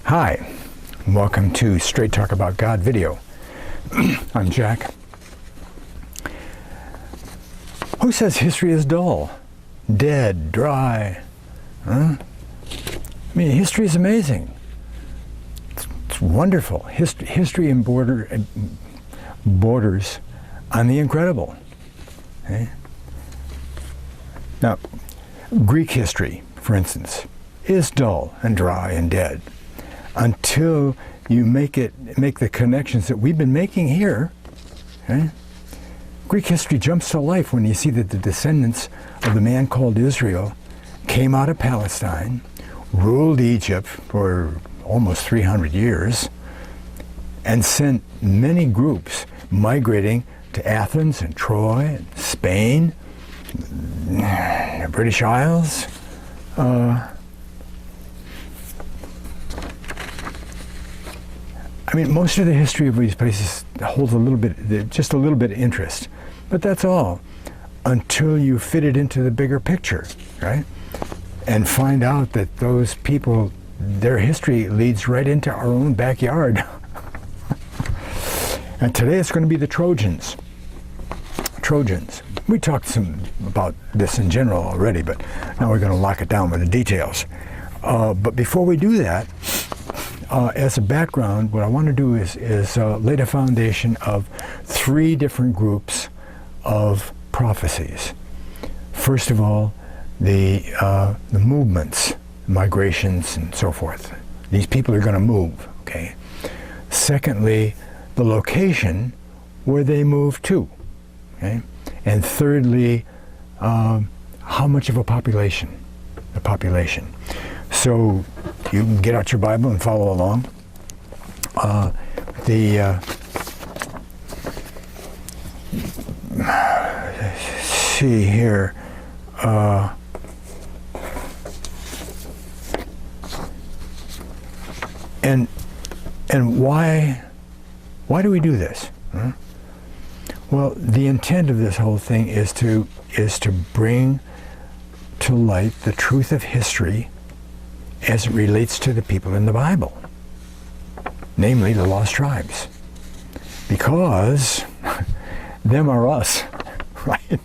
Hi, welcome to Straight Talk About God video. I'm Jack. Who says history is dull, dead, dry? Huh? I mean, history is amazing. It's wonderful. History and borders on the incredible. Okay? Now, Greek history, for instance, is dull and dry and dead until you make the connections that we've been making here. Okay? Greek history jumps to life when you see that the descendants of the man called Israel came out of Palestine, ruled Egypt for almost 300 years, and sent many groups migrating to Athens and Troy and Spain, the British Isles. I mean, most of the history of these places holds just a little bit of interest, but that's all, until you fit it into the bigger picture, right? And find out that those people, their history leads right into our own backyard. And today it's going to be the Trojans. We talked about this in general already, but now we're going to lock it down with the details. But before we do that, as a background, what I want to do is lay the foundation of three different groups of prophecies. First of all, the movements, migrations, and so forth. These people are going to move, okay? Secondly, the location where they move to, okay? And thirdly, how much of a population, the population. So you can get out your Bible and follow along. See here. And why do we do this? Huh? Well, the intent of this whole thing is to bring to light the truth of history as it relates to the people in the Bible, namely the lost tribes, because them are us, right?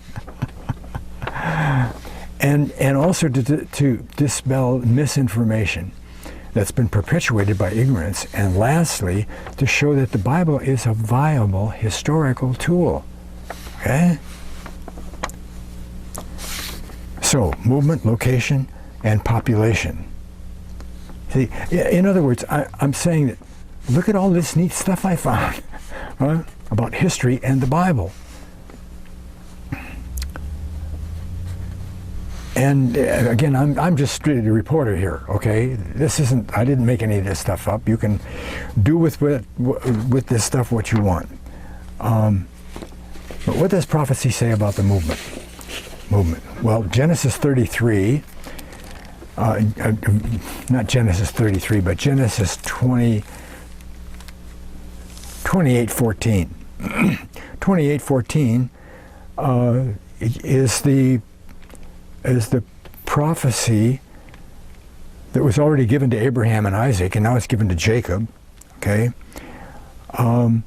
and also to dispel misinformation that's been perpetuated by ignorance, and lastly, to show that the Bible is a viable historical tool. Okay? So, movement, location, and population. See, in other words, I'm saying that look at all this neat stuff I found about history and the Bible. And again, I'm just strictly a reporter here, okay? I didn't make any of this stuff up. You can do with this stuff what you want. But what does prophecy say about the movement? Well, Genesis 33, not Genesis 33, but Genesis 28:14. 28:14 is the prophecy that was already given to Abraham and Isaac, and now it's given to Jacob, okay? And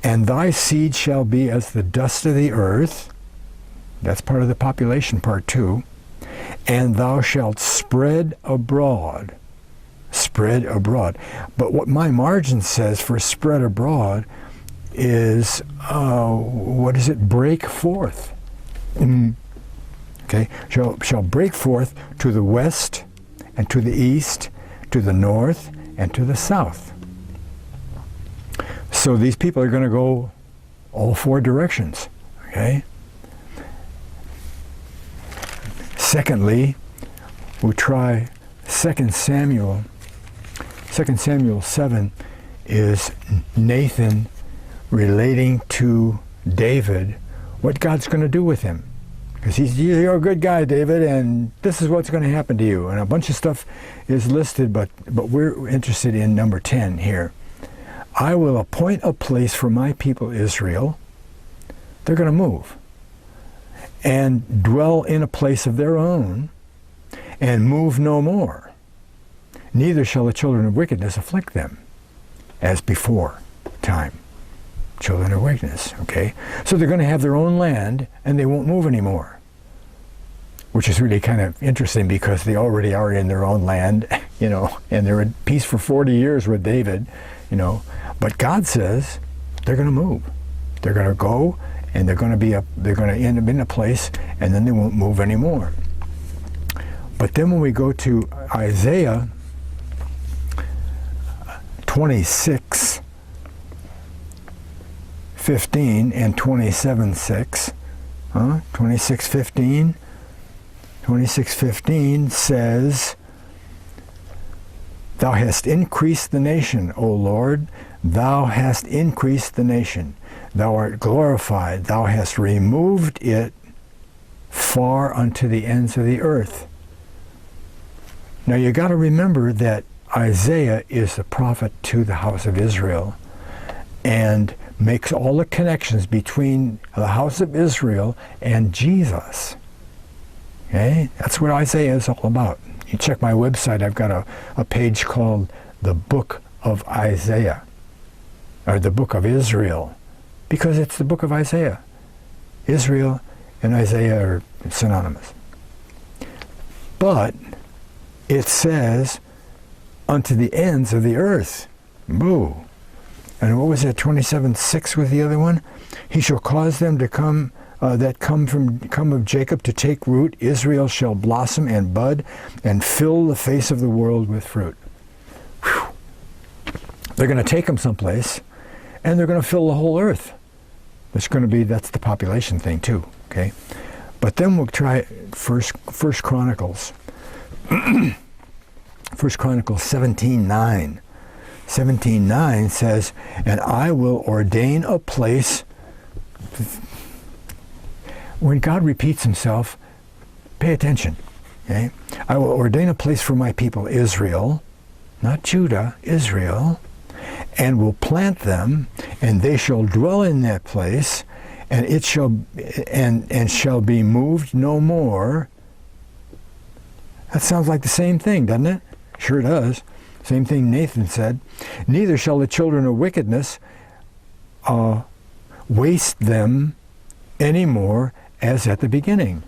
thy seed shall be as the dust of the earth. That's part of the population, part 2. And thou shalt spread abroad. Spread abroad. But what my margin says for spread abroad is, break forth. Okay, shall break forth to the west and to the east, to the north and to the south. So these people are going to go all 4 directions. Okay. Secondly, we try 2 Samuel. 2 Samuel 7 is Nathan relating to David what God's going to do with him. Because you're a good guy, David, and this is what's going to happen to you. And a bunch of stuff is listed, but we're interested in number 10 here. I will appoint a place for my people Israel. They're going to move and dwell in a place of their own and move no more. neither shall the children of wickedness afflict them, as before time. Children of wickedness, okay? So they're going to have their own land, and they won't move anymore. Which is really kind of interesting, because they already are in their own land, you know, and they're at peace for 40 years with David, you know. But God says they're going to move. They're going to go, and they're going to end up in a place, and then they won't move anymore. But then when we go to Isaiah 26:15 and 27:6, 26:15 says, Thou hast increased the nation, O Lord, thou hast increased the nation. Thou art glorified, thou hast removed it far unto the ends of the earth. Now you got to remember that Isaiah is the prophet to the house of Israel, and makes all the connections between the house of Israel and Jesus. Okay? That's what Isaiah is all about. You check my website, I've got a page called the Book of Isaiah, or the Book of Israel, because it's the Book of Isaiah. Israel and Isaiah are synonymous. But it says, unto the ends of the earth. Boo. And what was that, 27:6 was the other one? He shall cause them to come, that come of Jacob to take root. Israel shall blossom and bud and fill the face of the world with fruit. Whew. They're going to take them someplace, and they're going to fill the whole earth. That's the population thing too, okay? But then we'll try First Chronicles. First Chronicles 17:9. 17:9 says, and I will ordain a place. When God repeats himself, pay attention. Okay? I will ordain a place for my people Israel, not Judah, Israel, and will plant them, and they shall dwell in that place, and it shall and shall be moved no more. That sounds like the same thing, doesn't it? Sure does. Same thing Nathan said. Neither shall the children of wickedness waste them any more as at the beginning.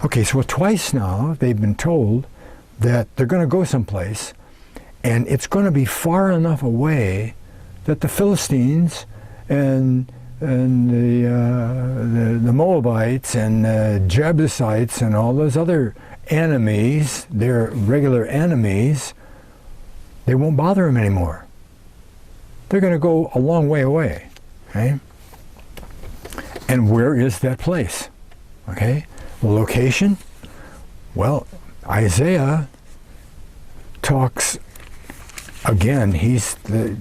Okay, so twice now they've been told that they're going to go someplace, and it's going to be far enough away that the Philistines and the Moabites and the Jebusites and all those other enemies, their regular enemies, they won't bother them anymore. They're going to go a long way away. Okay? And where is that place? Okay? The location? Well, Isaiah talks, again, he's the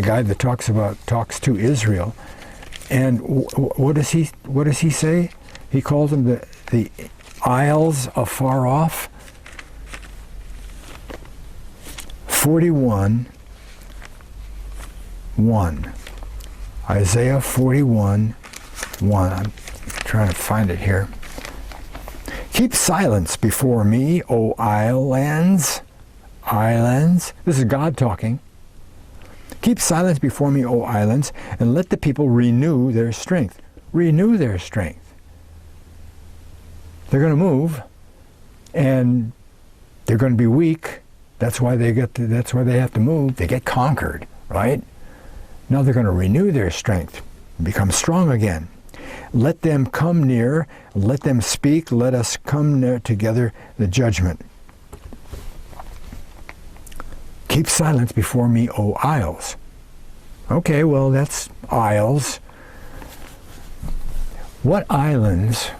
guy that talks to Israel. And what does he say? He calls them the Isles Afar Off. 41:1. Isaiah 41:1. I'm trying to find it here. Keep silence before me, O islands. Islands. This is God talking. Keep silence before me, O islands, and let the people renew their strength. Renew their strength. They're going to move, and they're going to be weak. That's why they have to move. They get conquered, right? Now they're going to renew their strength, become strong again. Let them come near, let them speak, let us come near together the judgment. Keep silence before me, O isles. Okay, well, that's isles. What islands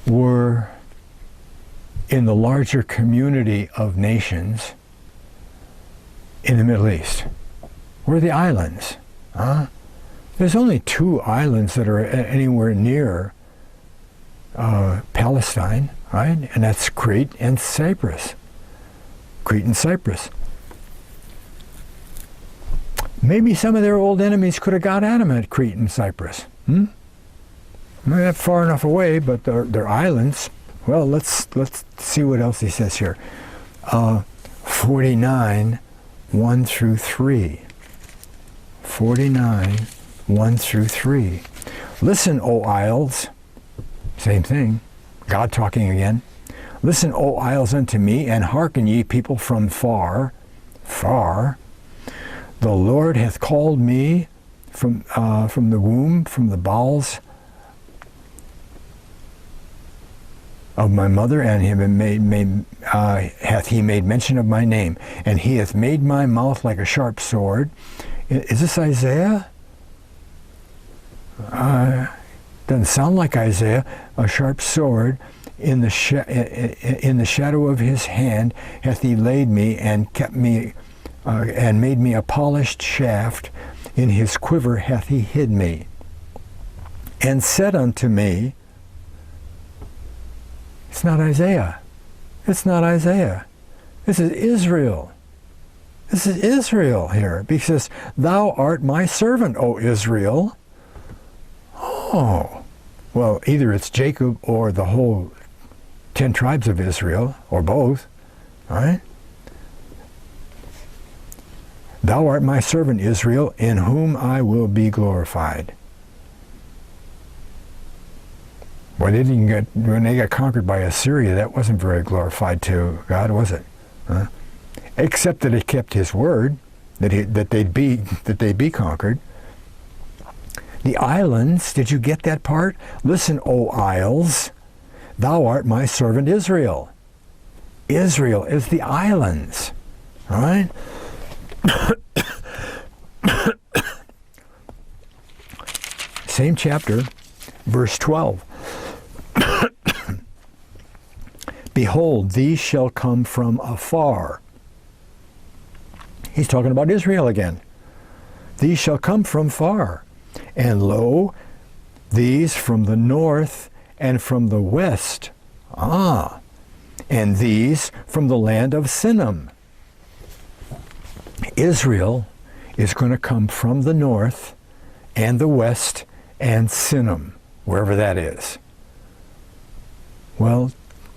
were in the larger community of nations in the Middle East? Where are the islands? There's only 2 islands that are anywhere near Palestine, right? And that's Crete and Cyprus. Crete and Cyprus. Maybe some of their old enemies could have got at them at Crete and Cyprus. Maybe not far enough away, but they're islands. Well, let's see what else he says here. 49, 1 through 3. 49, 1 through 3. Listen, O isles. Same thing. God talking again. Listen, O isles, unto me, and hearken, ye people from far. Far. The Lord hath called me from the womb, from the bowels of my mother, and hath he made mention of my name, and he hath made my mouth like a sharp sword. Is this Isaiah? Doesn't sound like Isaiah. A sharp sword in the shadow of his hand hath he laid me, and kept me, and made me a polished shaft. In his quiver hath he hid me, and said unto me, it's not Isaiah. It's not Isaiah. This is Israel. This is Israel here. Because thou art my servant, O Israel. Oh. Well, either it's Jacob or the whole 10 tribes of Israel, or both. All right? Thou art my servant, Israel, in whom I will be glorified. When they got conquered by Assyria, that wasn't very glorified to God, was it? Huh? Except that it kept his word, that they'd be conquered. The islands, did you get that part? Listen, O isles, thou art my servant Israel. Israel is the islands. All right? Same chapter, verse 12. Behold, these shall come from afar. He's talking about Israel again. These shall come from far. And lo, these from the north and from the west. Ah, and these from the land of Sinim. Israel is going to come from the north and the west and Sinim, wherever that is. Well,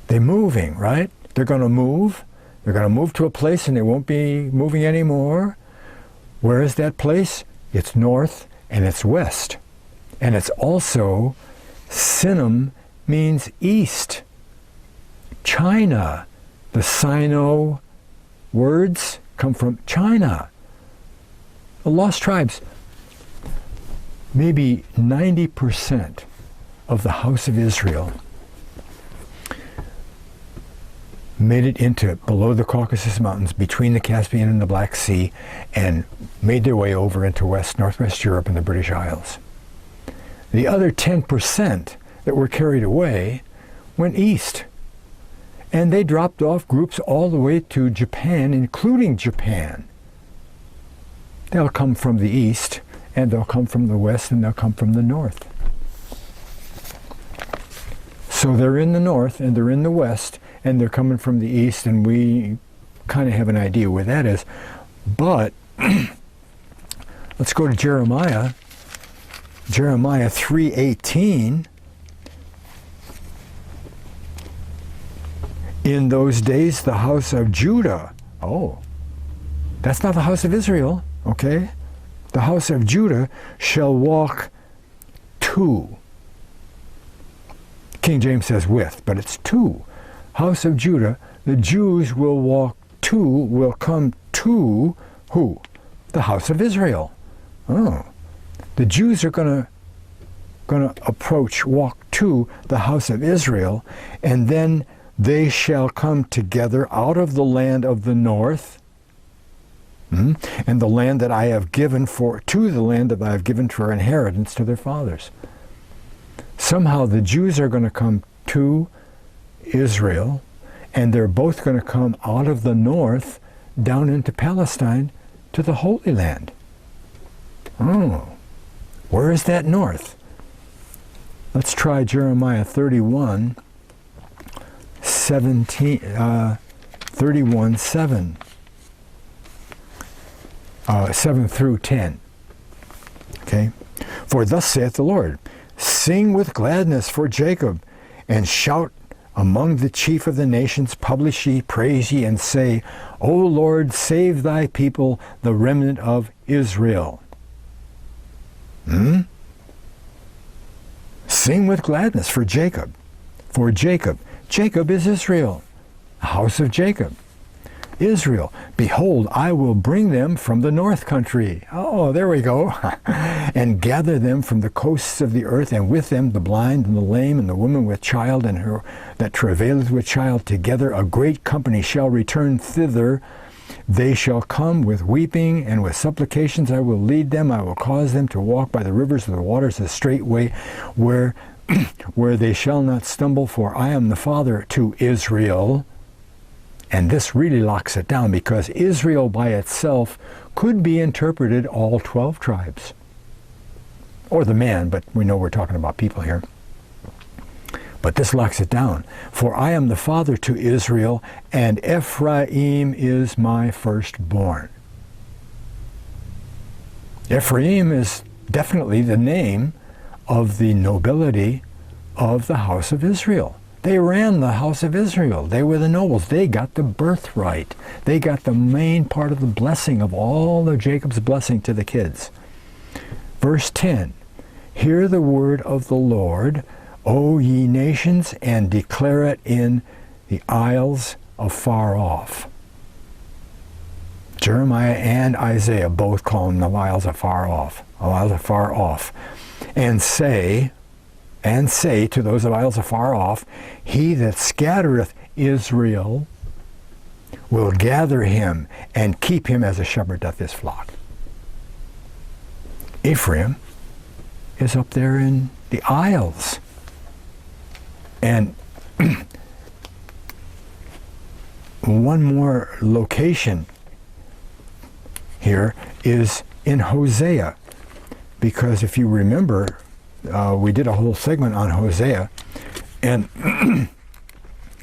they're moving, right? They're going to move. They're going to move to a place and they won't be moving anymore. Where is that place? It's north and it's west. And it's also, Sinim means east. China. The Sino words come from China. The lost tribes, maybe 90% of the house of Israel made it into below the Caucasus Mountains, between the Caspian and the Black Sea, and made their way over into northwest Europe and the British Isles. The other 10% that were carried away went east. And they dropped off groups all the way to Japan, including Japan. They'll come from the east, and they'll come from the west, and they'll come from the north. So they're in the north, and they're in the west, and they're coming from the east, and we kind of have an idea where that is. But let's go to Jeremiah. Jeremiah 3:18. In those days, the house of Judah. Oh, that's not the house of Israel, okay? The house of Judah shall walk to. King James says with, but it's to. House of Judah, the Jews will come to who? The house of Israel. Oh, the Jews are going to walk to the house of Israel, and then they shall come together out of the land of the north, and the land that I have given for inheritance to their fathers. Somehow the Jews are going to come to Israel, and they're both going to come out of the north down into Palestine to the Holy Land. Oh, where is that north? Let's try Jeremiah 31, 7 through 10. Okay? For thus saith the Lord, sing with gladness for Jacob, and shout Among the chief of the nations publish ye, praise ye, and say, O Lord, save thy people, the remnant of Israel. Sing with gladness for Jacob. For Jacob. Jacob is Israel, the house of Jacob. Israel, behold, I will bring them from the north country. Oh, there we go. And gather them from the coasts of the earth, and with them the blind and the lame and the woman with child and her that travaileth with child together. A great company shall return thither. They shall come with weeping, and with supplications I will lead them. I will cause them to walk by the rivers of the waters, the straight way, where they shall not stumble. For I am the father to Israel. And this really locks it down, because Israel by itself could be interpreted all 12 tribes. Or the man, but we know we're talking about people here. But this locks it down. For I am the father to Israel, and Ephraim is my firstborn. Ephraim is definitely the name of the nobility of the house of Israel. They ran the house of Israel. They were the nobles. They got the birthright. They got the main part of the blessing of all of Jacob's blessing to the kids. Verse 10, hear the word of the Lord, O ye nations, and declare it in the isles afar off. Jeremiah and Isaiah both call them the isles afar off. Isles afar off. And say to those of isles afar off, he that scattereth Israel will gather him and keep him as a shepherd doth his flock. Ephraim is up there in the isles. And one more location here is in Hosea, because if you remember, we did a whole segment on Hosea, and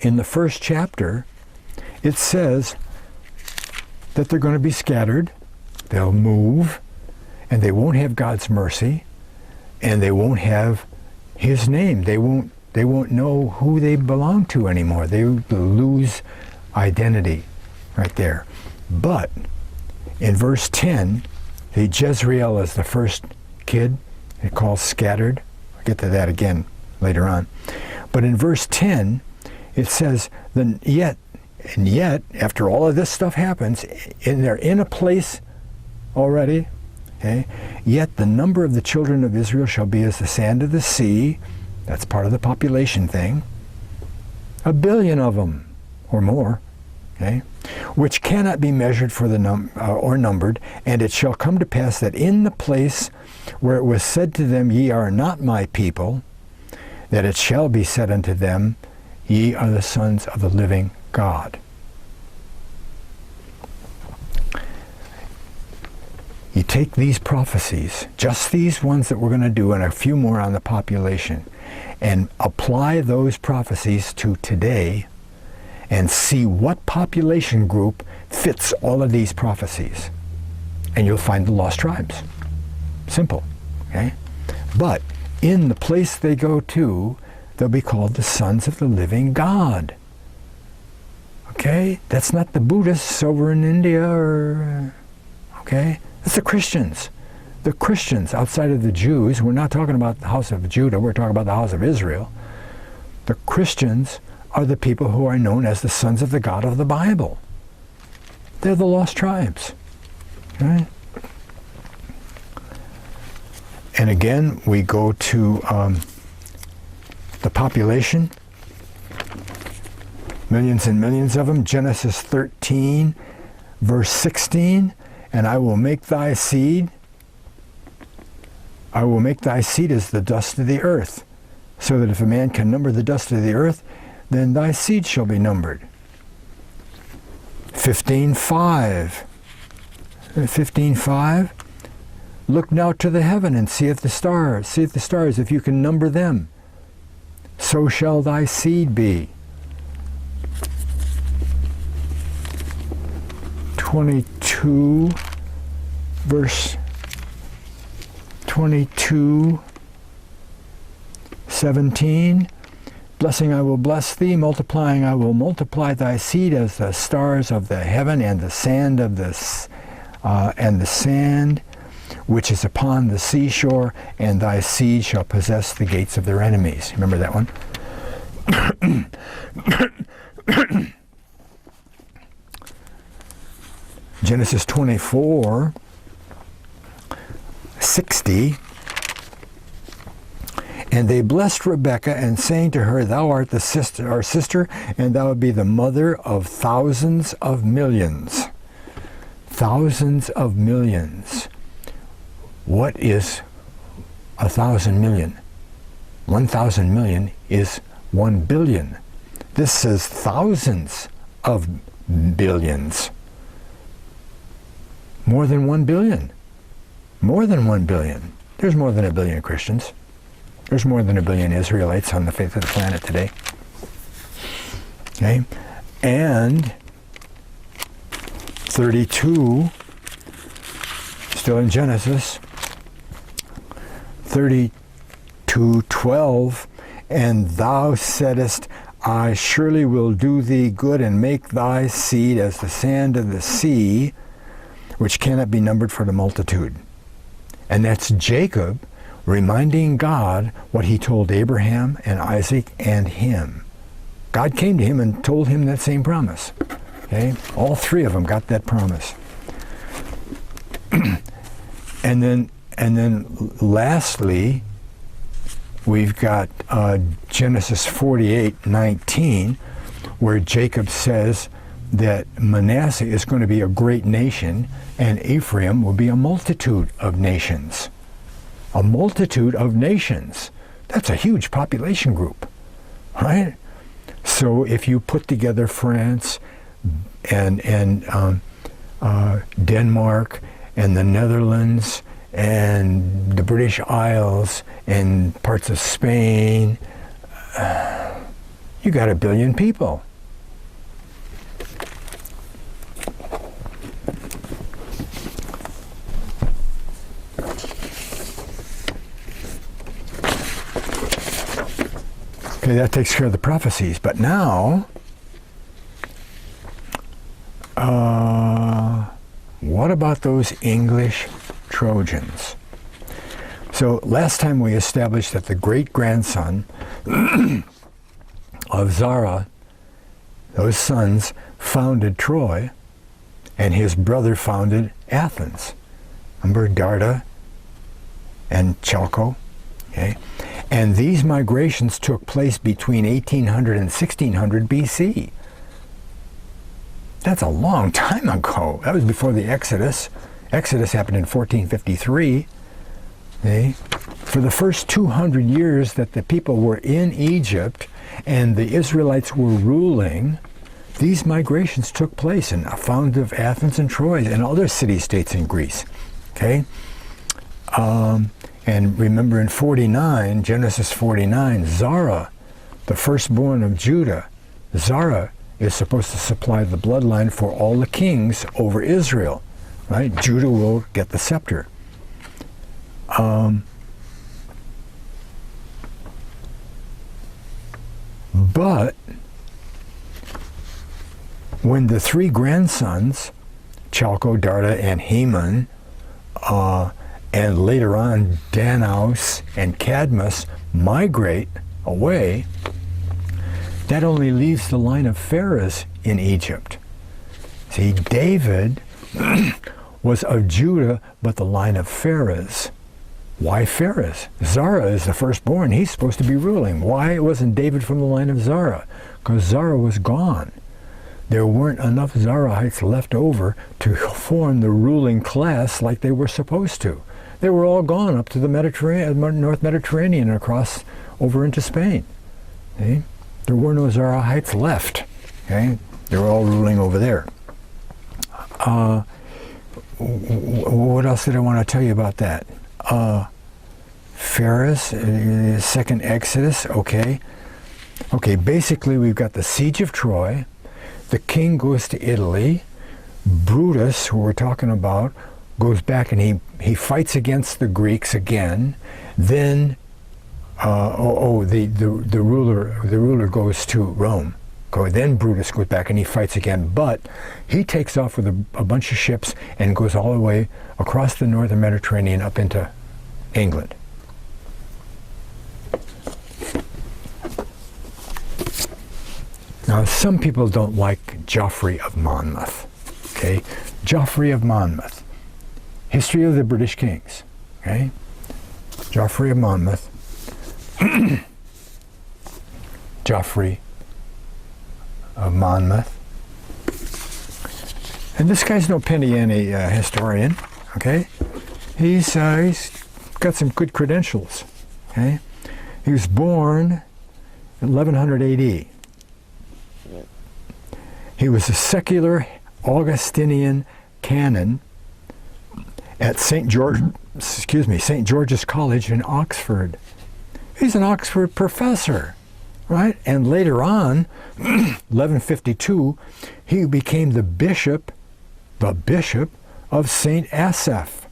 in the first chapter it says that they're going to be scattered, they'll move, and they won't have God's mercy, and they won't have his name. They won't know who they belong to anymore. They lose identity right there. But in verse 10, the Jezreel is the first kid. It calls scattered. I'll get to that again later on. But in verse 10, it says, and yet, after all of this stuff happens, and they're in a place already, okay, yet the number of the children of Israel shall be as the sand of the sea. That's part of the population thing. 1 billion of them, or more, okay, which cannot be measured for the or numbered. And it shall come to pass that in the place where it was said to them, ye are not my people, that it shall be said unto them, ye are the sons of the living God. You take these prophecies, just these ones that we're going to do, and a few more on the population, and apply those prophecies to today, and see what population group fits all of these prophecies. And you'll find the lost tribes. Simple, okay? But in the place they go to, they'll be called the sons of the living God. Okay? That's not the Buddhists over in India, or, okay? That's the Christians. The Christians outside of the Jews. We're not talking about the house of Judah, we're talking about the house of Israel. The Christians are the people who are known as the sons of the God of the Bible. They're the lost tribes. Right? And again, we go to the population. Millions and millions of them. Genesis 13, verse 16. And I will make thy seed as the dust of the earth, so that if a man can number the dust of the earth, then thy seed shall be numbered. 15:5. Look now to the heaven and see if the stars, if you can number them. So shall thy seed be. 22, verse 22, 17. Blessing I will bless thee, multiplying I will multiply thy seed as the stars of the heaven and the sand of the sand which is upon the seashore, and thy seed shall possess the gates of their enemies. Remember that one? Genesis 24:60. And they blessed Rebekah, and saying to her, Thou art our sister, and thou would be the mother of thousands of millions. Thousands of millions. What is 1,000 million? 1,000 million is 1 billion. This says thousands of billions. More than 1 billion. More than 1 billion. There's more than 1 billion Christians. There's more than 1 billion Israelites on the face of the planet today. Okay? And 32, still in Genesis, 32:12, and thou saidest, I surely will do thee good and make thy seed as the sand of the sea, which cannot be numbered for the multitude. And that's Jacob reminding God what he told Abraham and Isaac and him. God came to him and told him that same promise. Okay? All three of them got that promise. And then lastly, we've got Genesis 48:19, where Jacob says that Manasseh is going to be a great nation and Ephraim will be a multitude of nations. A multitude of nations. That's a huge population group, right? So if you put together France and Denmark and the Netherlands and the British Isles and parts of Spain, you got 1 billion people. Okay, that takes care of the prophecies. But now, what about those English Trojans? So last time we established that the great-grandson of Zara, those sons, founded Troy, and his brother founded Athens. Remember Darda and Chalco? Okay. And these migrations took place between 1800 and 1600 BC. That's a long time ago. That was before the Exodus. Exodus happened in 1453. Okay? For the first 200 years that the people were in Egypt and the Israelites were ruling, these migrations took place in the founding of Athens and Troy and other city-states in Greece. Okay? And remember in 49, Genesis 49, Zara, the firstborn of Judah, Zara is supposed to supply the bloodline for all the kings over Israel, right? Judah will get the scepter. But when the three grandsons, Chalco, Darda, and Haman, and later on Danaus and Cadmus migrate away, that only leaves the line of Pharez in Egypt. See, David was of Judah, but the line of Pharez. Why Pharez? Zara is the firstborn. He's supposed to be ruling. Why wasn't David from the line of Zara? Because Zara was gone. There weren't enough Zarahites left over to form the ruling class like they were supposed to. They were all gone up to the North Mediterranean and across over into Spain. Okay? There were no Zarahites left. Okay? They were all ruling over there. What else did I want to tell you about that? Pharez, second Exodus, okay. Okay, basically we've got the siege of Troy. The king goes to Italy. Brutus, who we're talking about, goes back and he fights against the Greeks again. Then the ruler goes to Rome. Then Brutus goes back and he fights again, but he takes off with a bunch of ships and goes all the way across the northern Mediterranean up into England. Now, some people don't like Geoffrey of Monmouth. Okay, Geoffrey of Monmouth, history of the British kings. Okay, Geoffrey of Monmouth. Geoffrey of Monmouth. And this guy's no penny ante historian, okay? He's got some good credentials, okay? He was born in 1100 AD. He was a secular Augustinian canon at St. George's College in Oxford. He's an Oxford professor. Right? And later on, 1152, he became the bishop of St. Asaph.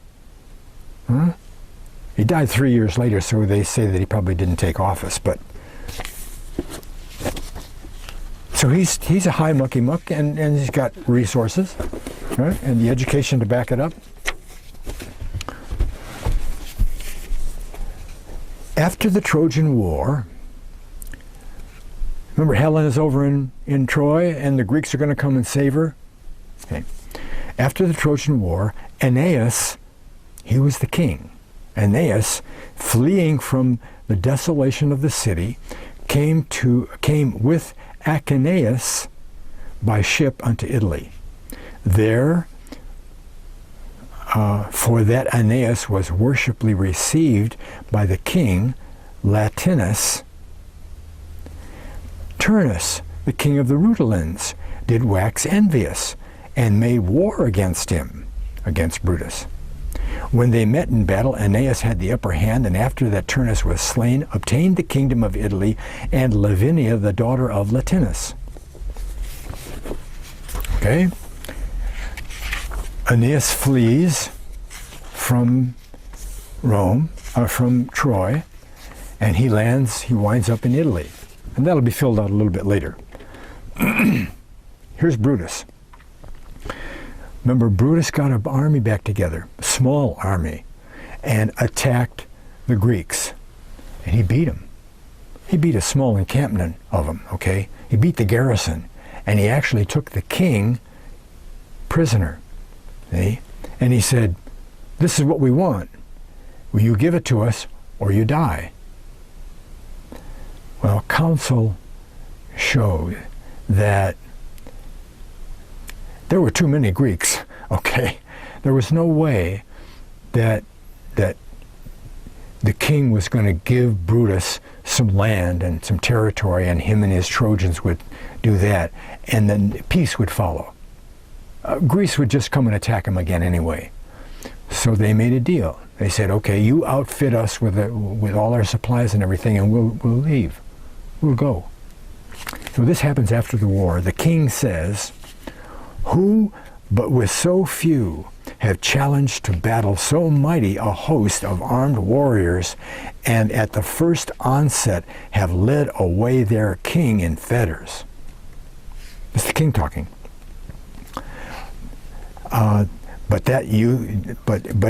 Huh? He died 3 years later, so they say that he probably didn't take office. But so he's a high mucky muck, and he's got resources, right? And the education to back it up. After the Trojan War, remember, Helen is over in Troy, and the Greeks are going to come and save her. Okay. After the Trojan War, Aeneas, he was the king. Aeneas, fleeing from the desolation of the city, came with Aeneas by ship unto Italy. There, for that Aeneas was worshipfully received by the king Latimus. Turnus, the king of the Rutelans, did wax envious, and made war against him, against Brutus. When they met in battle, Aeneas had the upper hand, and after that Turnus was slain, obtained the kingdom of Italy and Lavinia, the daughter of Latimus. Okay? Aeneas flees from Rome, from Troy, and he winds up in Italy. And that'll be filled out a little bit later. Here's Brutus. Remember, Brutus got an army back together, a small army, and attacked the Greeks. And he beat them. He beat a small encampment of them, okay? He beat the garrison. And he actually took the king prisoner. See? And he said, this is what we want. Will you give it to us or you die? Well, counsel showed that there were too many Greeks, okay? There was no way that the king was going to give Brutus some land and some territory, and him and his Trojans would do that, and then peace would follow. Greece would just come and attack him again anyway. So they made a deal. They said, okay, you outfit us with all our supplies and everything, and we'll leave. We'll go. So this happens after the war. The king says, who but with so few have challenged to battle so mighty a host of armed warriors, and at the first onset have led away their king in fetters? It's the king talking. But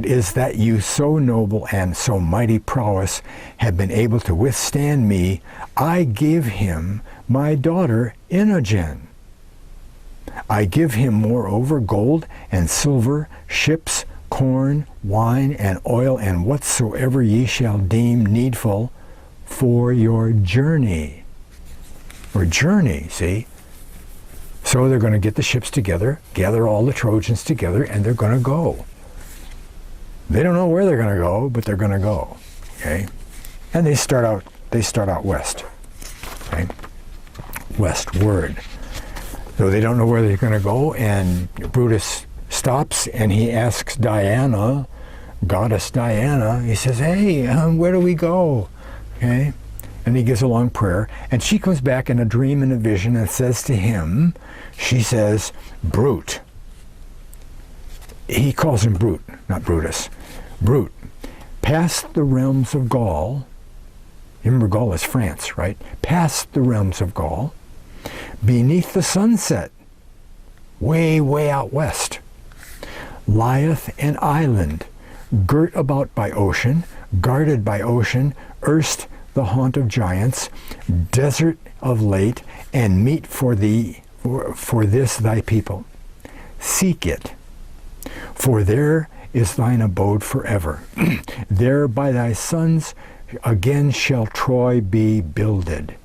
is that you so noble and so mighty prowess have been able to withstand me? I give him my daughter Inogen. I give him moreover gold and silver, ships, corn, wine, and oil, and whatsoever ye shall deem needful for your journey. Or journey, see? So they're going to get the ships together, gather all the Trojans together, and they're going to go. They don't know where they're going to go, but they're going to go. Okay? And they start out west. Okay? Westward. So they don't know where they're going to go, and Brutus stops and he asks Diana, goddess Diana, he says, hey, where do we go? Okay? And he gives a long prayer, and she comes back in a dream and a vision and says to him, she says, Brute. He calls him Brute, not Brutus. Brute, past the realms of Gaul, remember Gaul is France, right? Past the realms of Gaul, beneath the sunset, way, way out west, lieth an island, girt about by ocean, guarded by ocean, erst the haunt of giants, desert of late, and meet for thee, for this thy people. Seek it, for there is thine abode forever. There by thy sons again shall Troy be builded.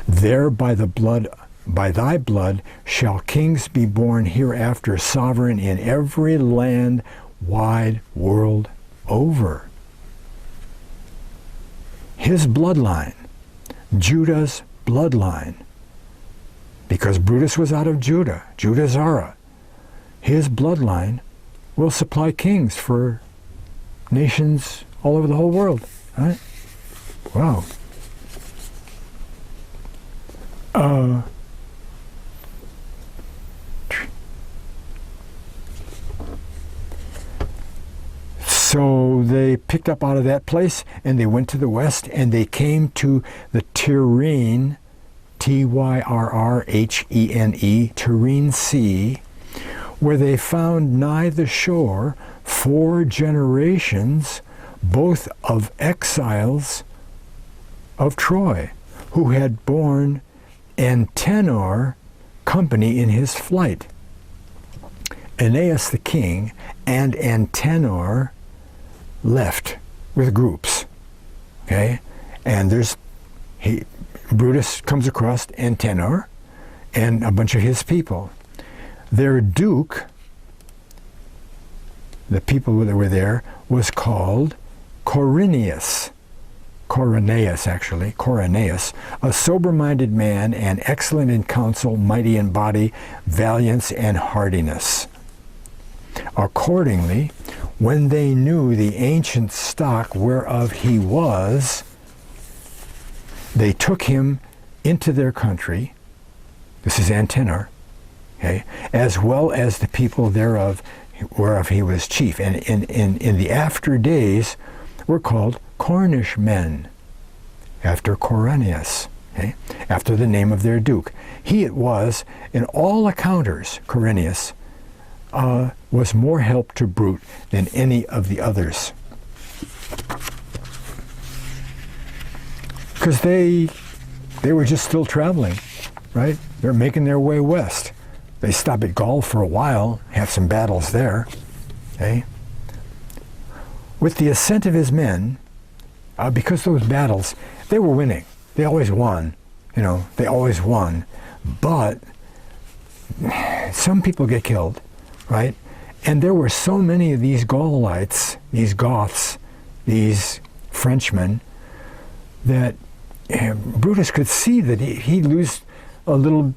There by thy blood shall kings be born hereafter, sovereign in every land, wide world over. His bloodline, Judah's bloodline, because Brutus was out of Judah, Judah Zara, his bloodline will supply kings for nations all over the whole world. Right? Wow. So they picked up out of that place and they went to the west and they came to the Tyrrhene, Tyrrhene, Tyrrhene Sea, where they found nigh the shore 4 generations, both of exiles of Troy, who had borne Antenor company in his flight. Aeneas the king and Antenor left with groups. Okay? And Brutus comes across Antenor and a bunch of his people. Their duke, the people that were there, was called Corineus, a sober-minded man and excellent in counsel, mighty in body, valiance and hardiness. Accordingly, when they knew the ancient stock whereof he was, they took him into their country. This is Antenor, okay, as well as the people thereof whereof he was chief. And in the after days were called Cornish men, after Corineus, okay, after the name of their duke. He it was, in all accounters, Corineus, was more help to Brute than any of the others. Because they were just still traveling, right? They're making their way west. They stop at Gaul for a while, have some battles there, okay? With the assent of his men, because those battles, they were winning. They always won, they always won. But some people get killed, right? And there were so many of these Gaulites, these Goths, these Frenchmen, that Brutus could see that he'd lose a little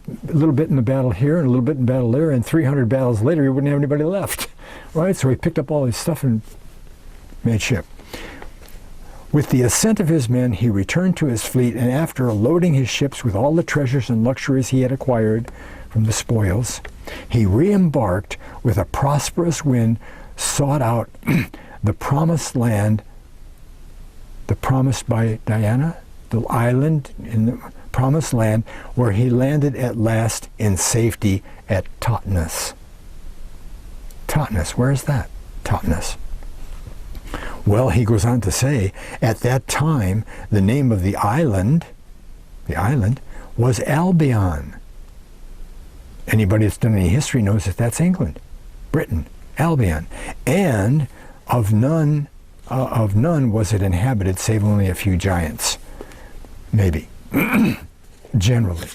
bit in the battle here and a little bit in battle there, and 300 battles later he wouldn't have anybody left, right? So he picked up all his stuff and made ship. With the assent of his men, he returned to his fleet, and after loading his ships with all the treasures and luxuries he had acquired from the spoils, he re-embarked with a prosperous wind, sought out the promised land, the promised by Diana, the island in the promised land, where he landed at last in safety at Totnes. Totnes, where is that? Totnes. Well, he goes on to say, at that time, the name of the island was Albion. Anybody that's done any history knows that that's England, Britain, Albion. And of none was it inhabited, save only a few giants. Maybe. Generally.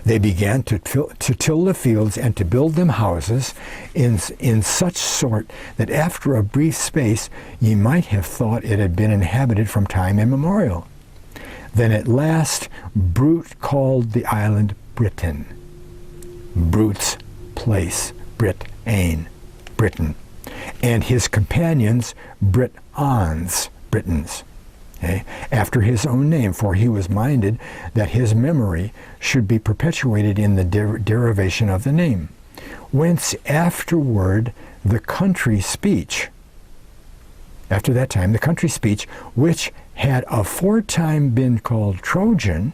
They began to till the fields and to build them houses in such sort that after a brief space ye might have thought it had been inhabited from time immemorial. Then at last Brute called the island Britain. Brute's place, Brit-ish, Britain, and his companions Britons, okay, after his own name, for he was minded that his memory should be perpetuated in the derivation of the name, whence afterward the country speech, after that time, the country speech, which had aforetime been called Trojan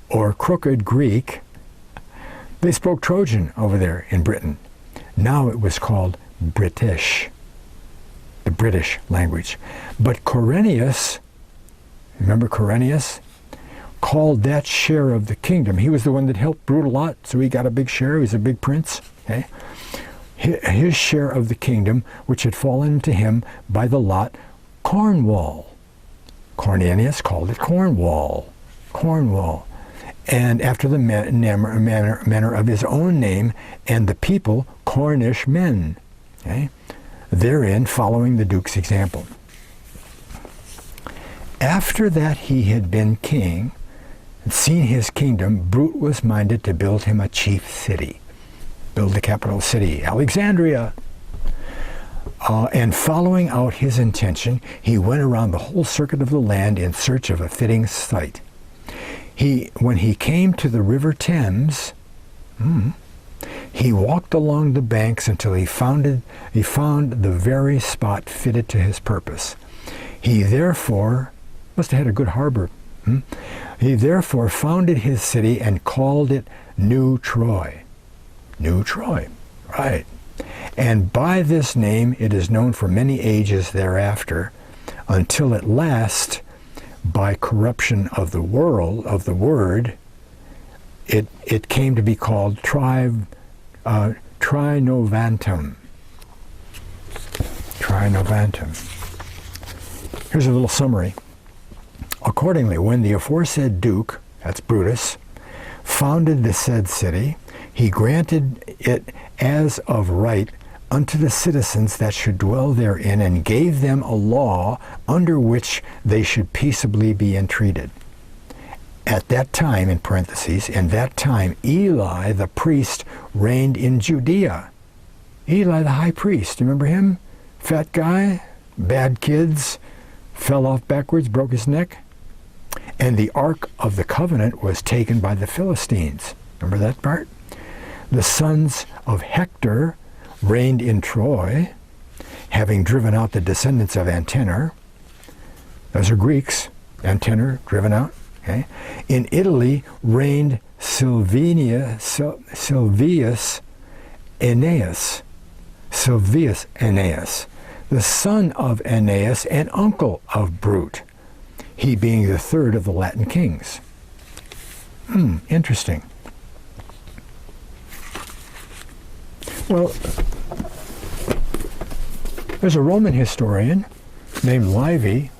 or crooked Greek, they spoke Trojan over there in Britain. Now it was called Brit-ish, the British language. But Corineus, remember Corineus, called that share of the kingdom. He was the one that helped Brut a lot, so he got a big share. He was a big prince. Okay? His share of the kingdom, which had fallen to him by the lot, Cornwall. Corineus called it Cornwall. Cornwall. And after the manner of his own name, and the people, Cornish men. Okay? Therein following the duke's example. After that he had been king, and seen his kingdom, Brut was minded to build him a chief city. Build the capital city, Alexandria. And following out his intention, he went around the whole circuit of the land in search of a fitting site. When he came to the river Thames, he walked along the banks until he found the very spot fitted to his purpose. He therefore must have had a good harbor. He therefore founded his city and called it New Troy. New Troy, right. And by this name it is known for many ages thereafter, until at last, by corruption of the word, it came to be called Trinovantum. Trinovantum. Here's a little summary. Accordingly, when the aforesaid Duke, that's Brutus, founded the said city, he granted it as of right unto the citizens that should dwell therein, and gave them a law under which they should peaceably be entreated. At that time, in parentheses, in that time Eli the priest reigned in Judea. Eli the high priest, you remember him? Fat guy, bad kids, fell off backwards, broke his neck. And the Ark of the Covenant was taken by the Philistines. Remember that part? The sons of Hector reigned in Troy, having driven out the descendants of Antenor. Those are Greeks. Antenor, driven out. Okay. In Italy reigned Silvius Aeneas. Silvius Aeneas, the son of Aeneas and uncle of Brut, he being the third of the Latin kings. Interesting. Well, there's a Roman historian named Livy,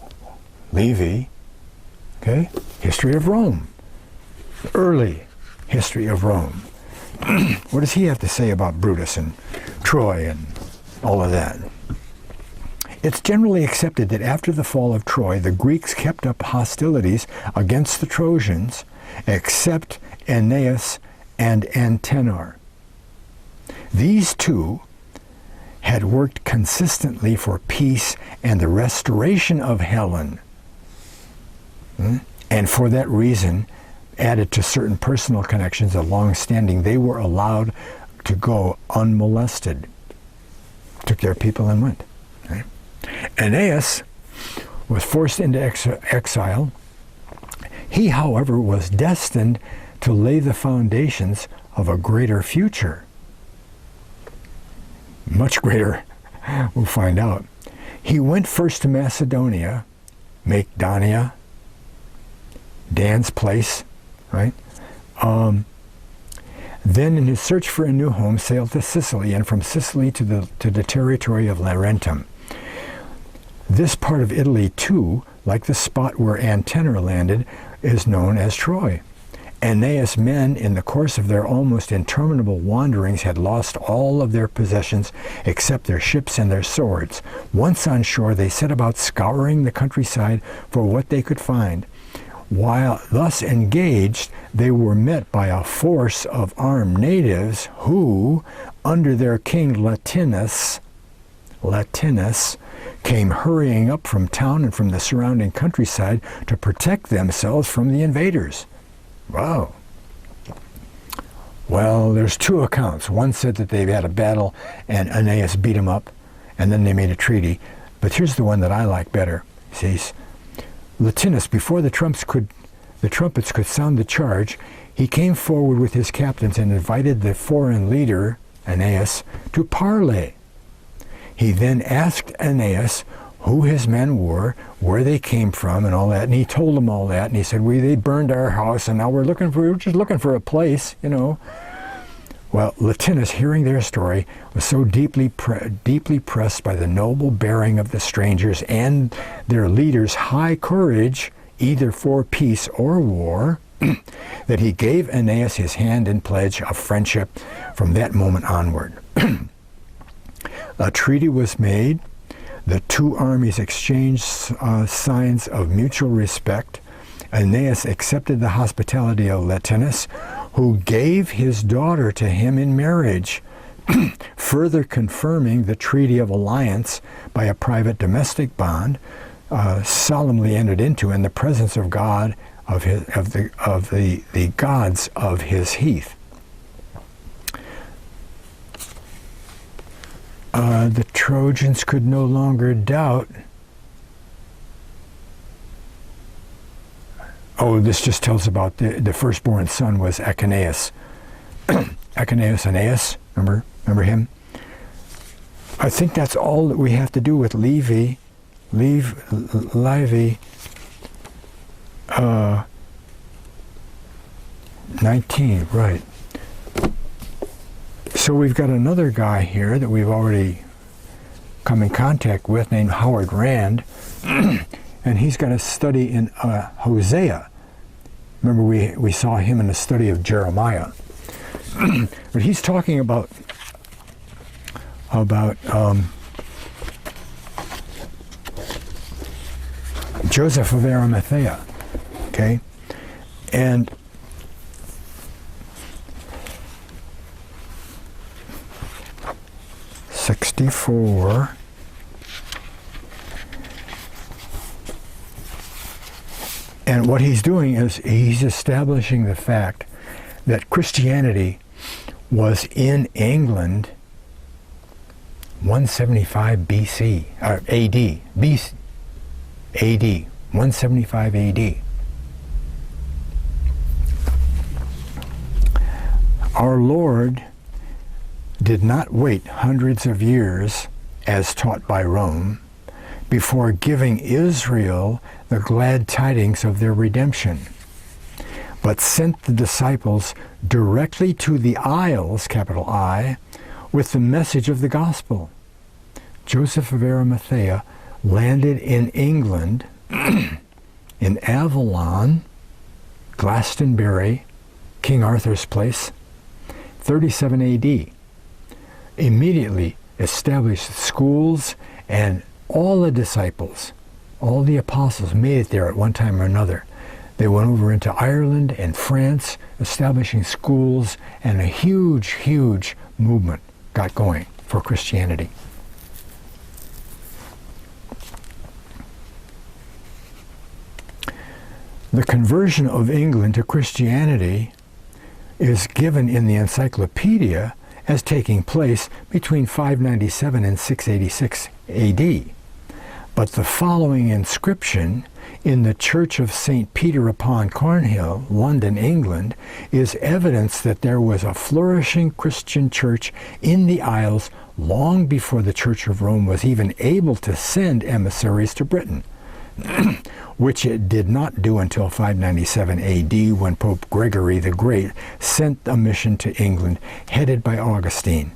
okay, History of Rome, early history of Rome. What does he have to say about Brutus and Troy and all of that? It's generally accepted that after the fall of Troy, the Greeks kept up hostilities against the Trojans, except Aeneas and Antenor. These two had worked consistently for peace and the restoration of Helen, and for that reason, added to certain personal connections of long-standing, they were allowed to go unmolested. Took their people and went. Okay? Aeneas was forced into exile. He, however, was destined to lay the foundations of a greater future. Much greater, we'll find out. He went first to Macedonia, Macedonia, Dan's place, right? Then in his search for a new home, sailed to Sicily, and from Sicily to the territory of Laurentum. This part of Italy, too, like the spot where Antenor landed, is known as Troy. Aeneas' men, in the course of their almost interminable wanderings, had lost all of their possessions except their ships and their swords. Once on shore, they set about scouring the countryside for what they could find. While thus engaged, they were met by a force of armed natives who, under their king Latimus, came hurrying up from town and from the surrounding countryside to protect themselves from the invaders. Wow. Well, there's two accounts. One said that they had a battle and Aeneas beat him up, and then they made a treaty. But here's the one that I like better. It says, Latimus, before the trumpets could sound the charge, he came forward with his captains and invited the foreign leader, Aeneas, to parley. He then asked Aeneas who his men were, where they came from, and all that. And he told them all that. And he said, they burned our house, and now we're just looking for a place, you know. Well, Latimus, hearing their story, was so deeply pressed by the noble bearing of the strangers and their leaders' high courage, either for peace or war, that he gave Aeneas his hand in pledge of friendship from that moment onward. A treaty was made. The two armies exchanged signs of mutual respect. Aeneas accepted the hospitality of Latimus, who gave his daughter to him in marriage, further confirming the treaty of alliance by a private domestic bond solemnly entered into in the presence of God of the gods of his heath. The Trojans could no longer doubt. Oh, this just tells about the firstborn son was Aeneas. Aeneas, remember him? I think that's all that we have to do with Livy 19, right. So we've got another guy here that we've already come in contact with named Howard Rand, and he's got a study in Hosea. Remember we saw him in the study of Jeremiah. But he's talking about Joseph of Arimathea, okay? And '64. And what he's doing is he's establishing the fact that Christianity was in England 175 BC, or AD, BC, AD, 175 AD. Our Lord did not wait hundreds of years, as taught by Rome, before giving Israel the glad tidings of their redemption, but sent the disciples directly to the Isles, capital I, with the message of the gospel. Joseph of Arimathea landed in England, in Avalon, Glastonbury, King Arthur's place, 37 AD. Immediately established schools, and all the disciples, all the apostles made it there at one time or another. They went over into Ireland and France, establishing schools, and a huge, huge movement got going for Christianity. The conversion of England to Christianity is given in the encyclopedia as taking place between 597 and 686 AD. But the following inscription in the Church of St. Peter-Upon-Cornhill, London, England, is evidence that there was a flourishing Christian church in the Isles long before the Church of Rome was even able to send emissaries to Britain, which it did not do until 597 AD, when Pope Gregory the Great sent a mission to England headed by Augustine,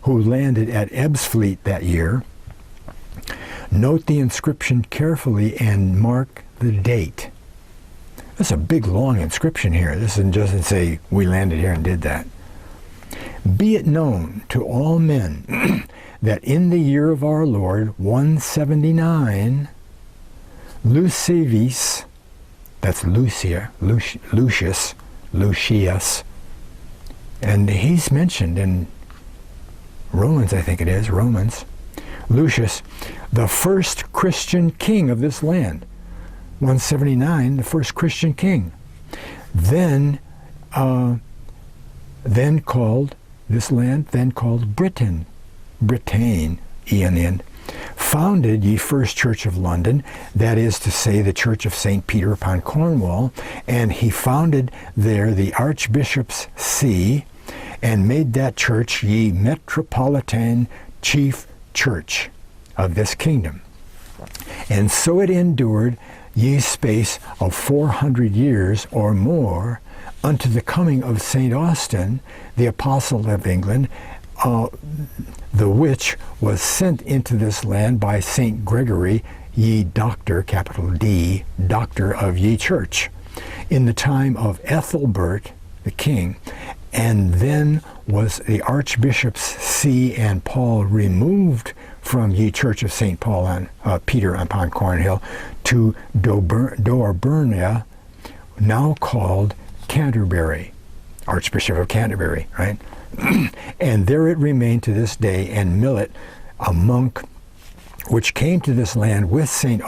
who landed at Ebbsfleet that year. Note the inscription carefully and mark the date. That's a big, long inscription here. This doesn't say, we landed here and did that. Be it known to all men that in the year of our Lord, 179, Lucives, that's Lucius, and he's mentioned in Romans, I think it is, Romans, Lucius, the first Christian king of this land. 179, the first Christian king. Then called this land, then called Britain, Eonian, founded ye first church of London, that is to say, the church of St. Peter-Upon-Cornhill, and he founded there the Archbishop's See, and made that church ye metropolitan chief church of this kingdom. And so it endured ye space of 400 years or more, unto the coming of St. Austin, the apostle of England, the which was sent into this land by St. Gregory, ye doctor, capital D, doctor of ye church, in the time of Ethelbert the king. And then was the Archbishop's See and Paul removed from ye church of St. Paul and Peter-Upon-Cornhill to Dorburnia, now called Canterbury, Archbishop of Canterbury, right? And there it remained to this day, and Millet, a monk, which came to this land with St.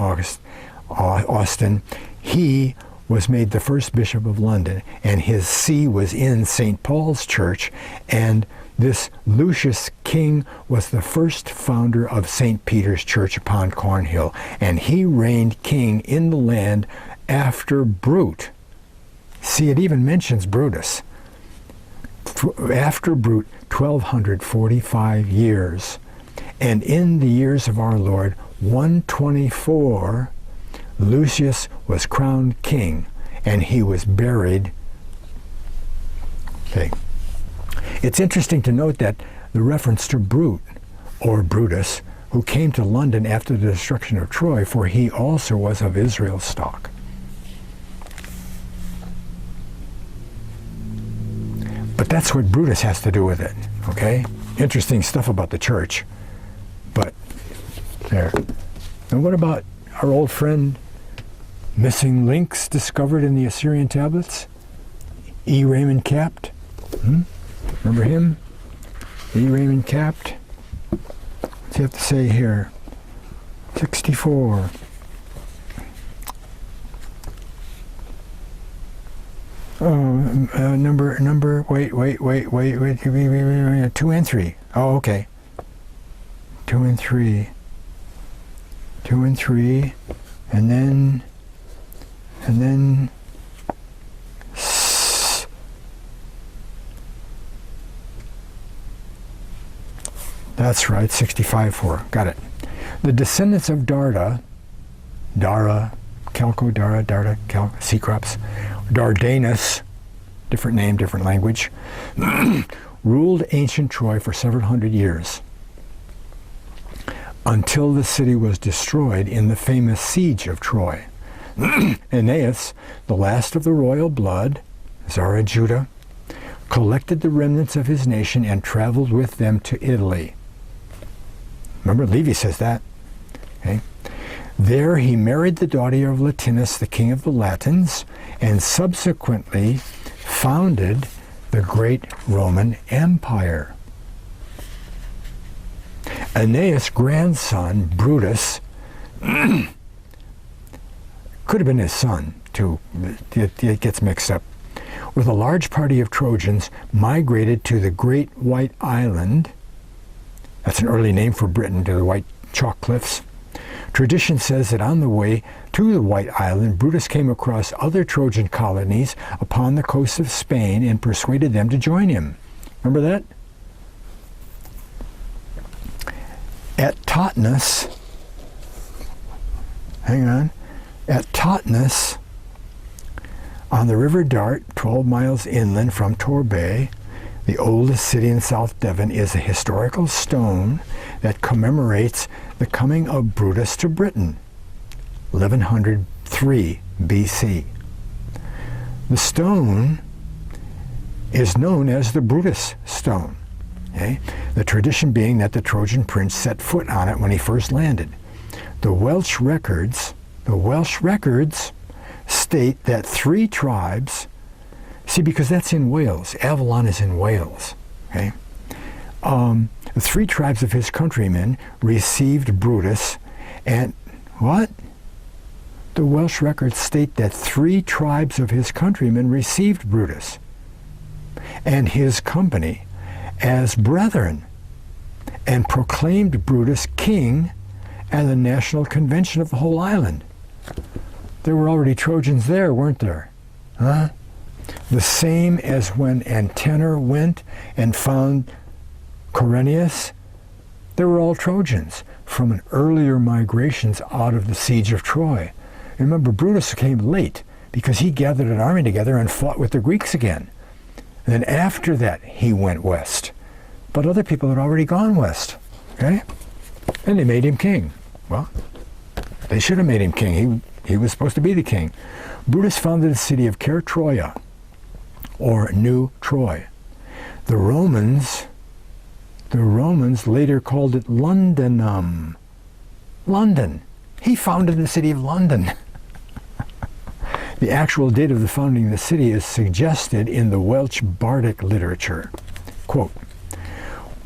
Austin, he was made the first bishop of London, and his see was in St. Paul's Church, and this Lucius king was the first founder of St. Peter's Church upon Cornhill, and he reigned king in the land after Brut. See, it even mentions Brutus. After Brut, 1245 years. And in the years of our Lord, 124, Lucius was crowned king, and he was buried. Okay. It's interesting to note that the reference to Brut, or Brutus, who came to London after the destruction of Troy, for he also was of Israel's stock. But that's what Brutus has to do with it, okay? Interesting stuff about the church. But, there. And what about our old friend, missing links discovered in the Assyrian tablets? E. Raymond Capt? Remember him? E. Raymond Capt? What's he have to say here? 64. Number, wait, 2 and 3. Oh, okay. 2 and 3. 2 and 3, and then, that's right, 65-4. Got it. The descendants of Darda, sea crops, Dardanus, different name, different language, ruled ancient Troy for several hundred years, until the city was destroyed in the famous siege of Troy. Aeneas, the last of the royal blood, Czar of Judah, collected the remnants of his nation and traveled with them to Italy. Remember, Livy says that. Okay. There he married the daughter of Latimus, the king of the Latins, and subsequently founded the great Roman Empire. Aeneas' grandson, Brutus, could have been his son, too. It gets mixed up. With a large party of Trojans, migrated to the Great White Island. That's an early name for Britain, to the White Chalk Cliffs. Tradition says that on the way to the White Island, Brutus came across other Trojan colonies upon the coast of Spain and persuaded them to join him. Remember that? At Totnes, at Totnes, on the River Dart, 12 miles inland from Torbay, the oldest city in South Devon, is a historical stone that commemorates the coming of Brutus to Britain, 1103 BC. The stone is known as the Brutus stone. Okay? The tradition being that the Trojan prince set foot on it when he first landed. The Welsh records state that 3 tribes, see, because that's in Wales, Avalon is in Wales, okay? The 3 tribes of his countrymen received Brutus, and what? The Welsh records state that 3 tribes of his countrymen received Brutus and his company as brethren, and proclaimed Brutus king and the national convention of the whole island. There were already Trojans there, weren't there? Huh? The same as when Antenor went and found Corineus. They were all Trojans from an earlier migrations out of the siege of Troy. Remember, Brutus came late because he gathered an army together and fought with the Greeks again. And then after that, he went west. But other people had already gone west, okay? And they made him king. Well, they should have made him king. He was supposed to be the king. Brutus founded the city of Troia, or New Troy. The Romans later called it Londinum London. He founded the city of London. The actual date of the founding of the city is suggested in the Welsh bardic literature. Quote,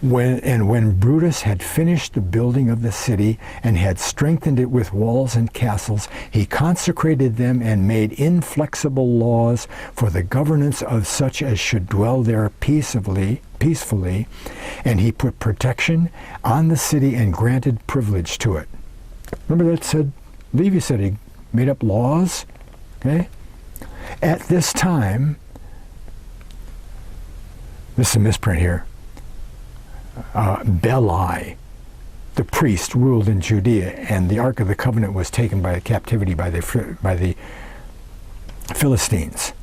when Brutus had finished the building of the city and had strengthened it with walls and castles, he consecrated them and made inflexible laws for the governance of such as should dwell there peacefully, and he put protection on the city and granted privilege to it. Remember that said, Levi said he made up laws, okay? At this time, this is a misprint here, Belai, the priest, ruled in Judea, and the Ark of the Covenant was taken by captivity by the Philistines.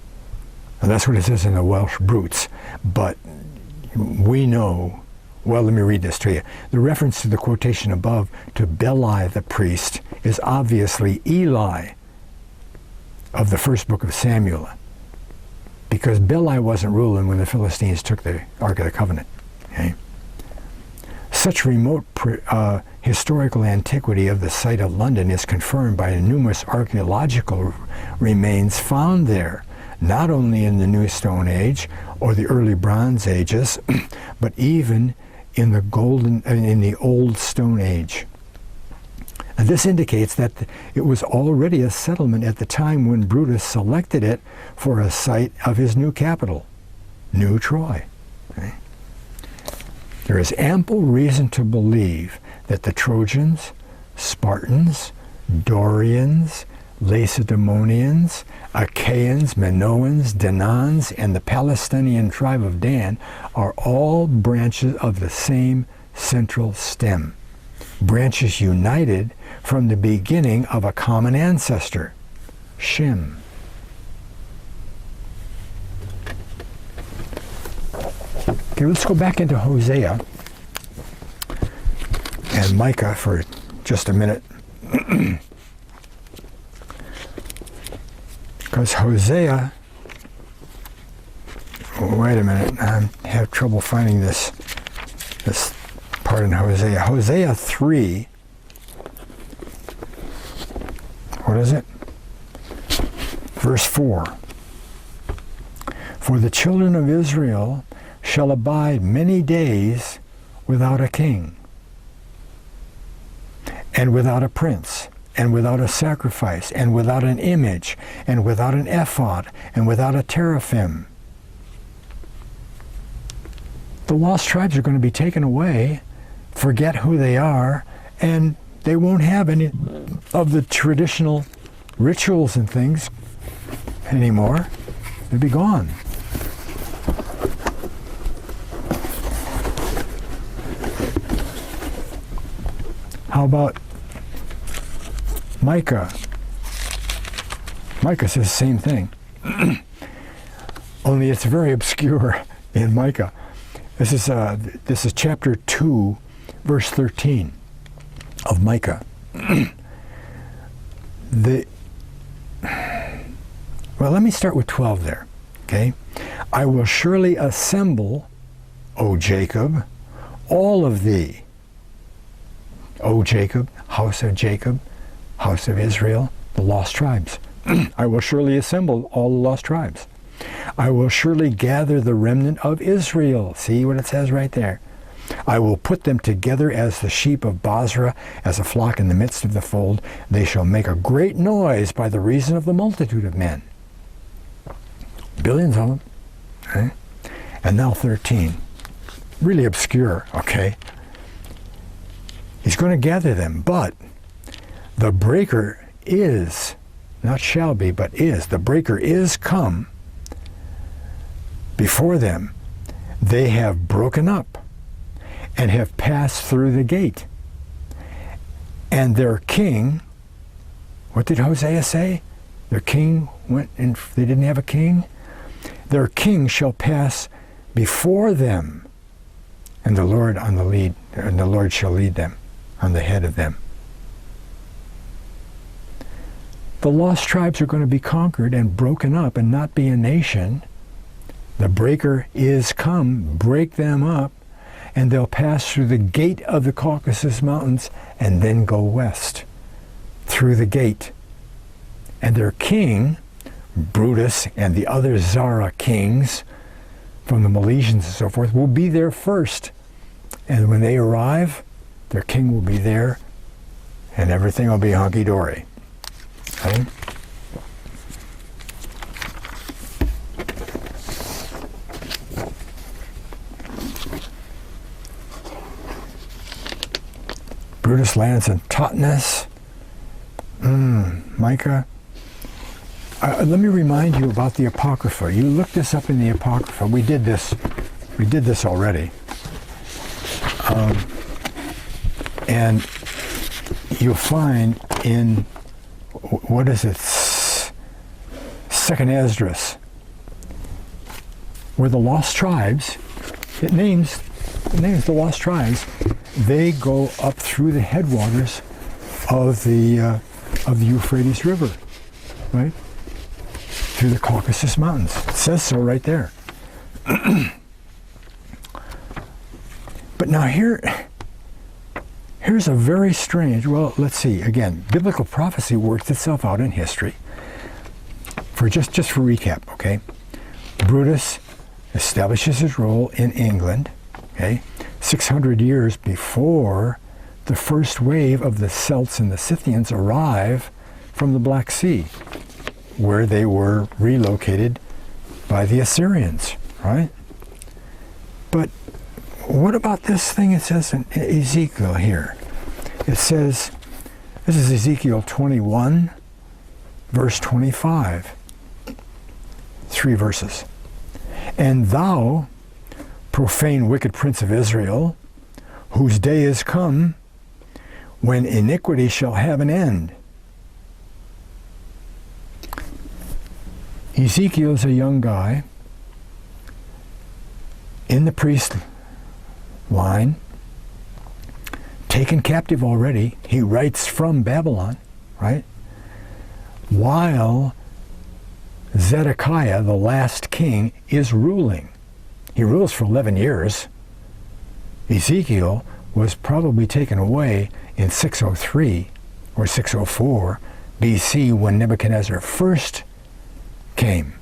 And that's what it says in the Welsh Brutes. But we know, well, let me read this to you. The reference to the quotation above to Belai the priest is obviously Eli of the first book of Samuel, because Belai wasn't ruling when the Philistines took the Ark of the Covenant. Okay? Such remote historical antiquity of the site of London is confirmed by numerous archaeological remains found there, not only in the New Stone Age or the early Bronze Ages, but even in the Old Stone Age. And this indicates that it was already a settlement at the time when Brutus selected it for a site of his new capital, New Troy. Okay? There is ample reason to believe that the Trojans, Spartans, Dorians, Lacedaemonians, Achaeans, Minoans, Danans, and the Palestinian tribe of Dan are all branches of the same central stem, branches united from the beginning of a common ancestor, Shem. Okay, let's go back into Hosea and Micah for just a minute. Because Hosea, wait a minute, I have trouble finding this part in Hosea. Hosea 3, what is it? Verse 4. For the children of Israel shall abide many days without a king, and without a prince, and without a sacrifice, and without an image, and without an ephod, and without a teraphim. The lost tribes are going to be taken away, forget who they are, and they won't have any of the traditional rituals and things anymore. They'll be gone. How about Micah? Micah says the same thing. Only it's very obscure in Micah. This is chapter 2, verse 13 of Micah. Well, let me start with 12 there, okay? I will surely assemble, O Jacob, all of thee. O Jacob, house of Israel, the lost tribes. I will surely assemble all the lost tribes. I will surely gather the remnant of Israel. See what it says right there? I will put them together as the sheep of Bozrah, as a flock in the midst of the fold. They shall make a great noise by the reason of the multitude of men. Billions of them. Okay? And now 13. Really obscure, okay? He's going to gather them, but The breaker is, not shall be, but is. The breaker is come before them. They have broken up and have passed through the gate. And their king, what did Hosea say? Their king went and they didn't have a king? Their king shall pass before them, and the Lord on the lead, and the Lord shall lead them on the head of them. The lost tribes are going to be conquered and broken up and not be a nation. The breaker is come, break them up, and they'll pass through the gate of the Caucasus Mountains and then go west through the gate. And their king, Brutus, and the other Zara kings from the Milesians and so forth will be there first. And when they arrive, their king will be there and everything will be hunky-dory. Okay? Brutus lands in Totnes. Micah. Let me remind you about the Apocrypha. You look this up in the Apocrypha. We did this already. And you'll find in, what is it, Second Esdras, where the lost tribes, it names the lost tribes, they go up through the headwaters of the Euphrates River, right? Through the Caucasus Mountains. It says so right there. But now here's a very strange, well, let's see, again, biblical prophecy works itself out in history. For just for recap, okay? Brutus establishes his role in England, okay? 600 years before the first wave of the Celts and the Scythians arrive from the Black Sea, where they were relocated by the Assyrians, right? But what about this thing it says in Ezekiel here? It says, this is Ezekiel 21, verse 25. 3 verses. And thou, profane wicked prince of Israel, whose day is come, when iniquity shall have an end. Ezekiel's a young guy in the priest line, taken captive already. He writes from Babylon, right? While Zedekiah, the last king, is ruling. He rules for 11 years. Ezekiel was probably taken away in 603 or 604 BC when Nebuchadnezzar first came.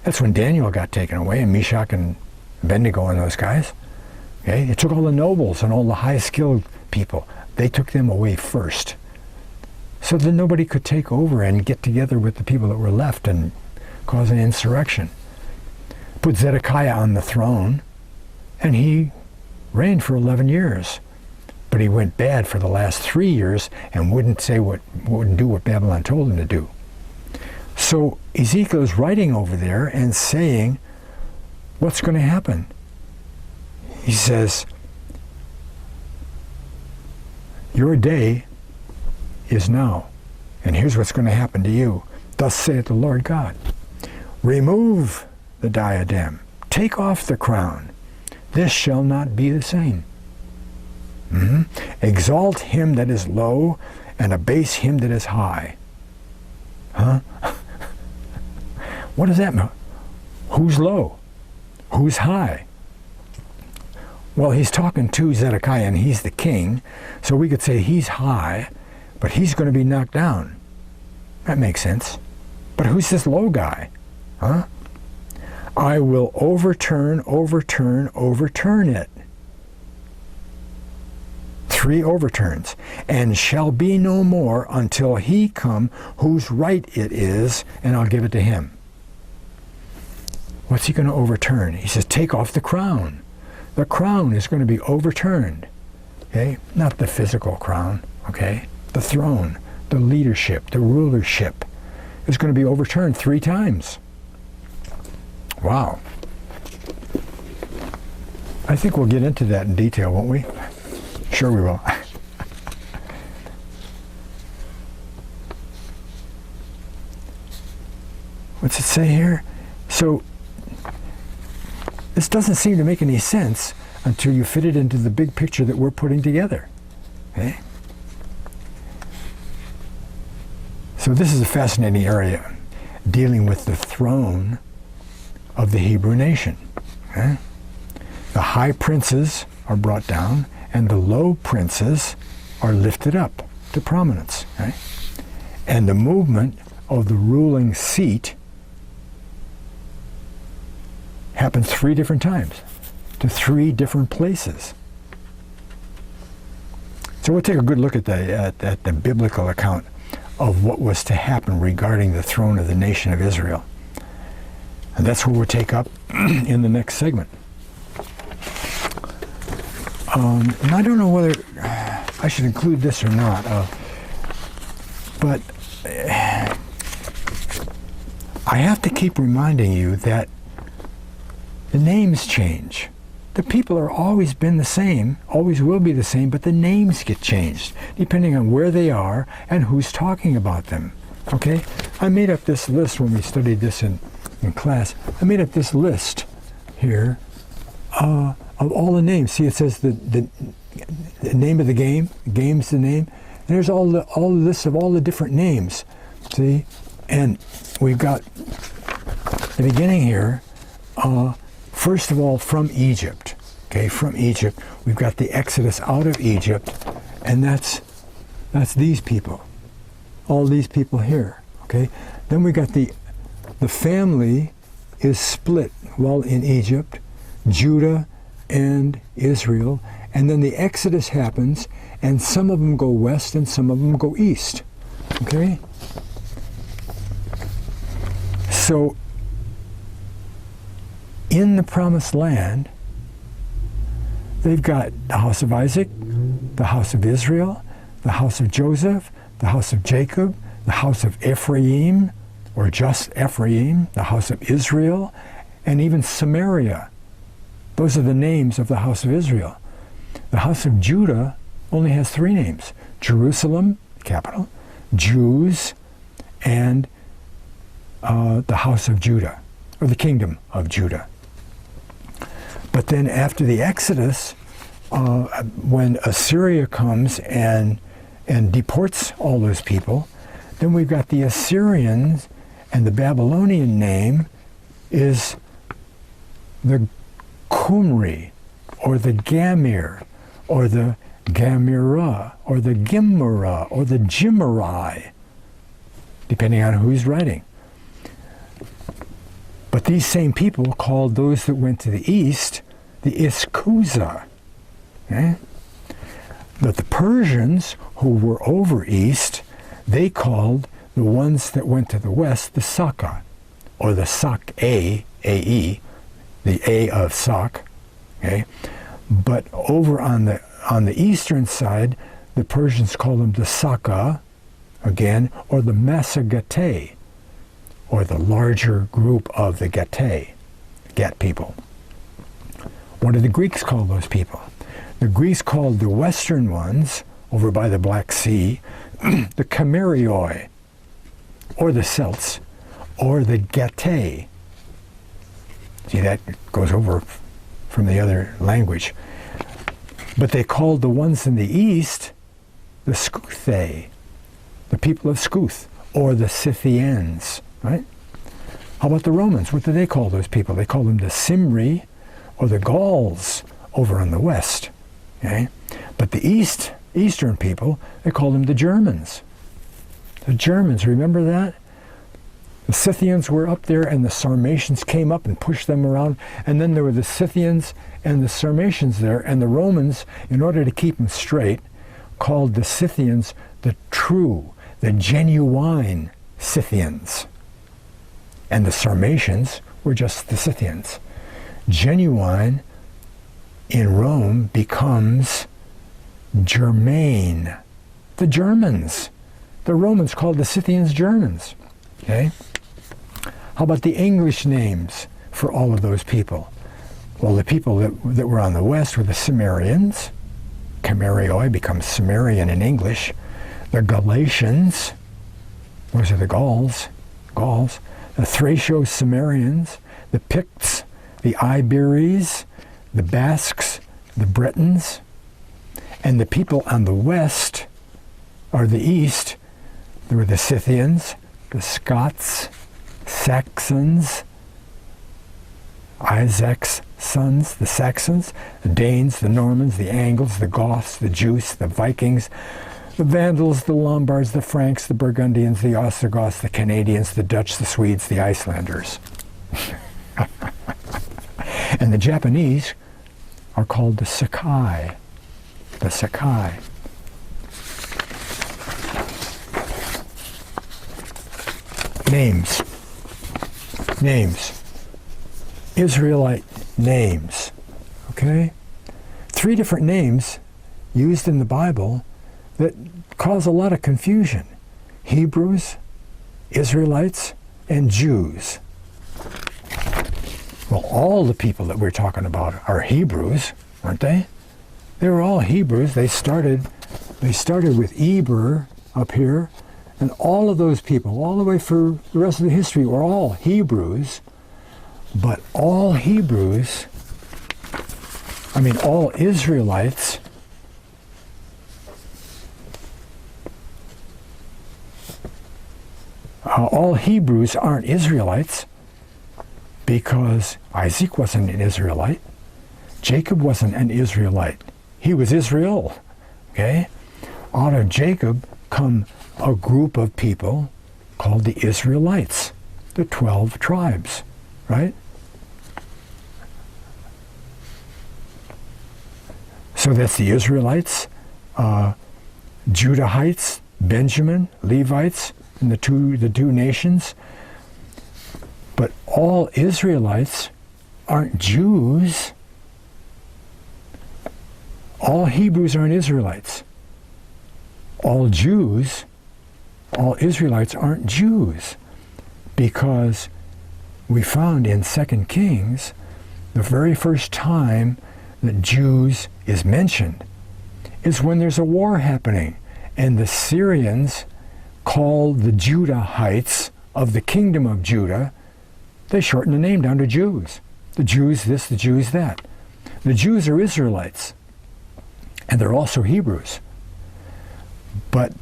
That's when Daniel got taken away, and Meshach and Abednego and those guys. Okay? It took all the nobles and all the high-skilled people. They took them away first. So that nobody could take over and get together with the people that were left and cause an insurrection. Put Zedekiah on the throne, and he reigned for 11 years. But he went bad for the last 3 years and wouldn't do what Babylon told him to do. So Ezekiel is writing over there and saying, what's going to happen? He says, your day is now, and here's what's going to happen to you. Thus saith the Lord God. Remove the diadem. Take off the crown. This shall not be the same. Exalt him that is low, and abase him that is high. Huh? What does that mean? Who's low? Who's high? Well, he's talking to Zedekiah, and he's the king, so we could say he's high, but he's going to be knocked down. That makes sense. But who's this low guy? Huh? I will overturn it. 3 overturns. And shall be no more until he come whose right it is, and I'll give it to him. What's he going to overturn? He says, take off the crown. The crown is going to be overturned. Okay? Not the physical crown, okay? The throne. the leadership, the rulership, is going to be overturned 3 times. Wow. I think we'll get into that in detail, won't we? Sure we will. What's it say here? So, this doesn't seem to make any sense until you fit it into the big picture that we're putting together. Okay? So this is a fascinating area, dealing with the throne of the Hebrew nation. Okay? The high princes are brought down, and the low princes are lifted up to prominence. Okay? And the movement of the ruling seat happens 3 different times, to 3 different places. So we'll take a good look at the biblical account of what was to happen regarding the throne of the nation of Israel. And that's what we'll take up in the next segment. And I don't know whether I should include this or not, but I have to keep reminding you that the names change. The people are always been the same, always will be the same, but the names get changed depending on where they are and who's talking about them. Okay? I made up this list when we studied this in class. I made up this list here of all the names. See, it says the name of the game. The game's the name. And there's all the lists of all the different names. See? And we've got the beginning here. First of all, from Egypt. Okay, from Egypt. We've got the Exodus out of Egypt, and that's these people. All these people here. Okay? Then we got the family is split while in Egypt, Judah and Israel, and then the Exodus happens, and some of them go west and some of them go east. Okay? So, in the promised land, they've got the house of Isaac, the house of Israel, the house of Joseph, the house of Jacob, the house of Ephraim, or just Ephraim, the house of Israel, and even Samaria. Those are the names of the house of Israel. The house of Judah only has 3 names: Jerusalem, capital, Jews, and the house of Judah, or the kingdom of Judah. But then after the Exodus, when Assyria comes and deports all those people, then we've got the Assyrians, and the Babylonian name is the Qumri, or the Gamir, or the Gamira, or the Gimra, or the Jimmerai, depending on who's writing. But these same people called those that went to the east the Iskuza. Okay? But the Persians, who were over east, they called the ones that went to the west the Saka, or the Sak-A, A-E, the A of Sak. Okay? But over on the eastern side, the Persians called them the Saka, again, or the Massagetei, or the larger group of the Gat people. What did the Greeks call those people? The Greeks called the western ones, over by the Black Sea, the Camerioi, or the Celts, or the Gatei. See, that goes over from the other language. But they called the ones in the east the Scuthai, the people of Scuth, or the Scythians. Right? How about the Romans? What do they call those people? They call them the Cimri, or the Gauls, over on the west. Okay? But the eastern people, they call them the Germans. The Germans, remember that? The Scythians were up there, and the Sarmatians came up and pushed them around, and then there were the Scythians and the Sarmatians there, and the Romans, in order to keep them straight, called the Scythians the true, the genuine Scythians. And the Sarmatians were just the Scythians. Genuine in Rome becomes Germane, the Germans. The Romans called the Scythians Germans. Okay? How about the English names for all of those people? Well, the people that were on the west were the Cimmerians. Cimmerioi becomes Cimmerian in English. The Galatians, those are the Gauls, the Thraco-Cimmerians, the Picts, the Iberes, the Basques, the Britons, and the people on the west, or the east, there were the Scythians, the Scots, Saxons, Isaac's sons, the Saxons, the Danes, the Normans, the Angles, the Goths, the Jutes, the Vikings, the Vandals, the Lombards, the Franks, the Burgundians, the Ostrogoths, the Canadians, the Dutch, the Swedes, the Icelanders. And the Japanese are called the Sakai. The Sakai. Names. Israelite names. Okay? 3 different names used in the Bible that cause a lot of confusion. Hebrews, Israelites, and Jews. Well, all the people that we're talking about are Hebrews, aren't they? They were all Hebrews. They started with Eber up here, and all of those people, all the way for the rest of the history, were all Hebrews. But all Hebrews, all Israelites, all Hebrews aren't Israelites, because Isaac wasn't an Israelite. Jacob wasn't an Israelite. He was Israel. Okay? Out of Jacob come a group of people called the Israelites, the 12 tribes, right? So that's the Israelites, Judahites, Benjamin, Levites, and the two nations. But all Israelites aren't Jews. All Hebrews aren't Israelites. All Israelites aren't Jews, because we found in 2 Kings, the very first time that Jews is mentioned is when there's a war happening, and the Syrians call the Judahites of the kingdom of Judah, they shorten the name down to Jews. The Jews this, the Jews that. The Jews are Israelites, and they're also Hebrews. But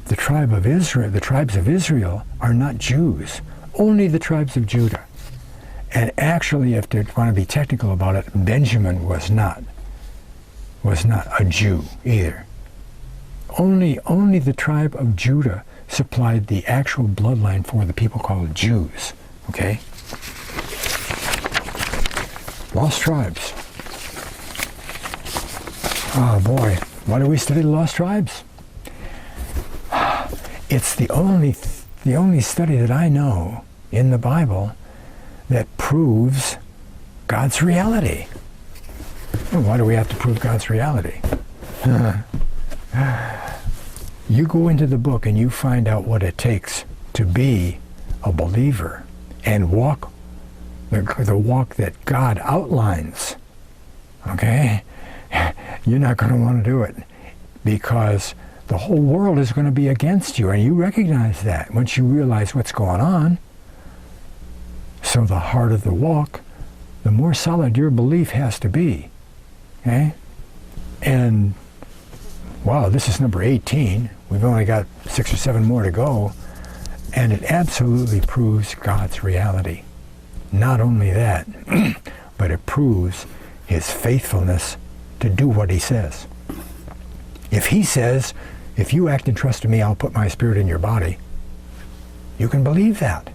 the tribes of Israel are not Jews, only the tribes of Judah. And actually, if they want to be technical about it, Benjamin was not a Jew either. Only the tribe of Judah supplied the actual bloodline for the people called Jews. Okay? Lost tribes. Oh boy, why do we study the lost tribes? It's the only study that I know in the Bible that proves God's reality. Well, why do we have to prove God's reality? You go into the book and you find out what it takes to be a believer and walk the walk that God outlines. Okay? You're not going to want to do it, because the whole world is going to be against you, and you recognize that once you realize what's going on. So the harder the walk, the more solid your belief has to be. Okay? And wow, this is number 18. We've only got 6 or 7 more to go, and it absolutely proves God's reality. Not only that, but it proves his faithfulness to do what he says. If he says, if you act and trust in me, I'll put my spirit in your body, you can believe that,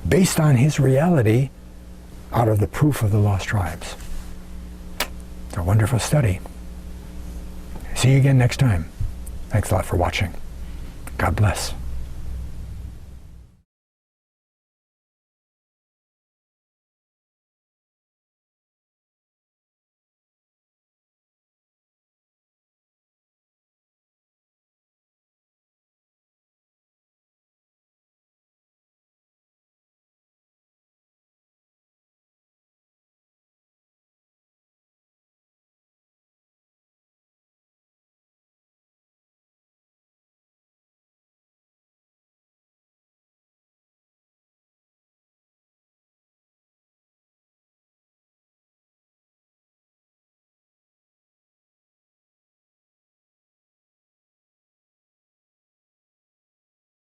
based on his reality out of the proof of the lost tribes. It's a wonderful study. See you again next time. Thanks a lot for watching. God bless.